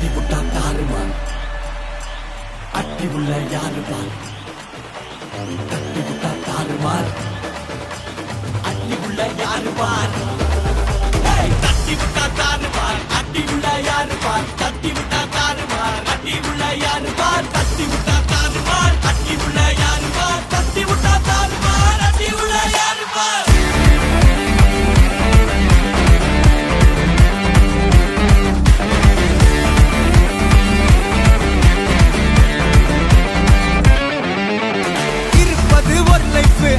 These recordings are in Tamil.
தட்டி விட்டா தாருமா அட்டி உள்ள யாருமா தட்டி விட்டா தாருமார் அட்டி உள்ள யாருமார் தட்டி விட்டா தாருமார் அட்டி உள்ள யாருமார் தட்டி விட்டா தாருமார் அட்டி உள்ள யாருமார் தட்டி விட்டா தாருமார் அட்டி உள்ள யாருமார் தட்டி விட்டா தாருமார் அட்டி உள்ள யாருமார்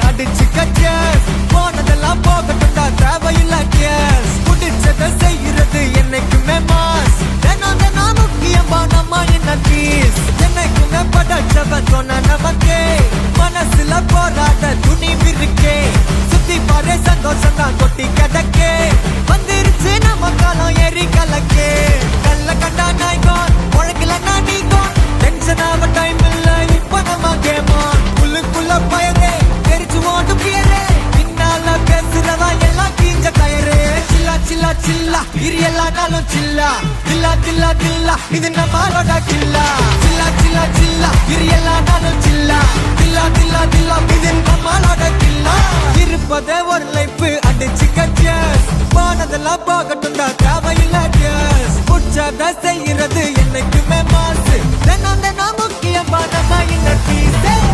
அடிச்சு கச்சஸ் போனதெல்லாம் போகட்டும்டா தேவையில்ல கேஸ் குடிச்சதை செய்யறது என்னைக்குமே மாஸ் தினம் முக்கியமா நம்ம என்ன பீஸ் என்னைக்குமே படைச்சவ சொன்ன நமக்கே மனசுல போராட துணிவு இருக்கே சுத்தி பாரு சந்தோஷம் தான் கொட்டி கிடக்கே வந்துருச்சு நம்ம காலம் ஏறி கலக்கே கல்ல கண்டா நாய்கோன் உழக்கலன்னா நீங்கோன் டென்ஷன் ஆக டைம் இல்ல இப்ப நம்ம கேமான் உள்ளுக்குள்ள பயரே பின்னால பேசுறவா எல்லாம் கீஞ்ச கயரு சில்லா சில்லா சில்லா இரு எல்லா நாளும் சில்லா தில்லா தில்லா தில்லா இது நம்மளோட கில்லா சில்லா சில்லா சில்லா இரு எல்லா நாளும் சில்லா தில்லா தில்லா தில்லா இது நம்மளோட கில்லா இருப்பதே ஒரு லைஃப் அடிச்சு கச்சஸ் போனதெல்லாம் போகட்டும்டா தேவையில்ல கேஸ் புடிச்சத செய்யறது என்னைக்குமே மாசு தினம் முக்கியமா நம்ம இந்த பீஸே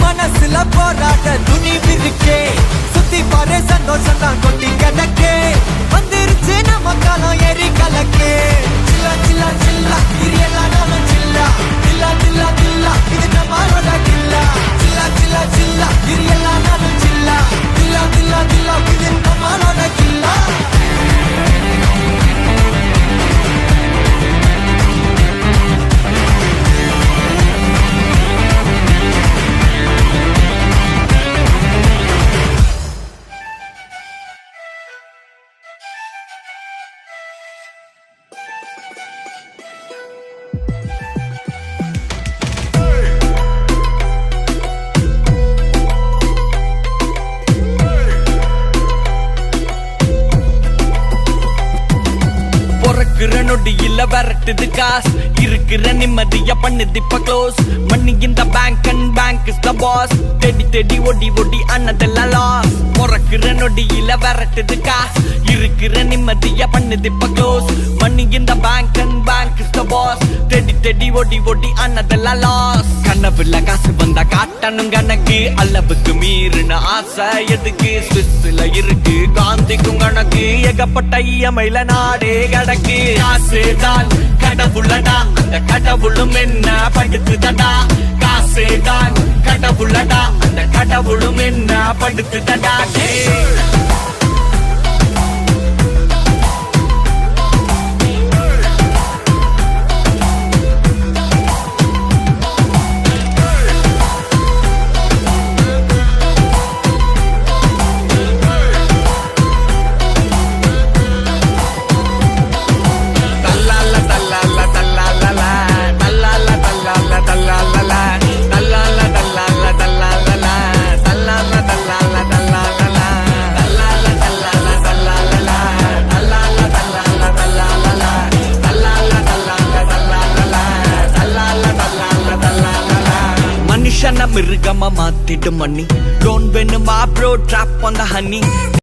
மனசுல போராட்ட துணிவு இருக்கே சுத்தி பாரு சந்தோஷம் தான் கொட்டி கிடக்கே வந்துருச்சு நம்ம காலம் ஏறி கலக்கே சில்லா சில்லா சில்லா இரு எல்லா நாளும் சில்லா தில்லா தில்லா தில்லா இது நம்மளோட கில்லா சில்லா சில்லா சில்லா இரு எல்லா நாளும் சில்லா தில்லா தில்லா தில்லா இது நம்மளோட கில்லா நொடியில விரட்டுது காஸ் இருக்கிற நிம்மதிய பண்ணுது இப்ப க்ளோஸ் மணி இந்த bank and bank is the boss தேடி தேடி ஒடி ஒடி அண்ணதெல்லாம் லாஸ் பொறக்குற நொடியில விரட்டுது காஸ் இருக்கிற நிம்மதிய பண்ணுது இப்ப க்ளோஸ் மணி இந்த bank and bank is the boss தேடி தேடி ஒடி ஒடி அண்ணதெல்லாம் லாஸ் கனவுல காசு வந்தா காட்டணும் கணக்கு அளவுக்கு மீறின ஆசை எதுக்கு ஸ்விஸ்ல இருக்கு காந்திக்கும் கணக்கு ஏகப்பட்ட இயமையில நாடே கிடக்கு காசுதான் கடவுளடா அந்த கடவுளும் என்ன படுத்துதடா காசுதான் கடவுளடா அந்த கடவுளும் என்ன படுத்துதடா மனுஷன மிருகமா மாத்திடும் மணி. டோன் வேணுமா bro drop on the honey.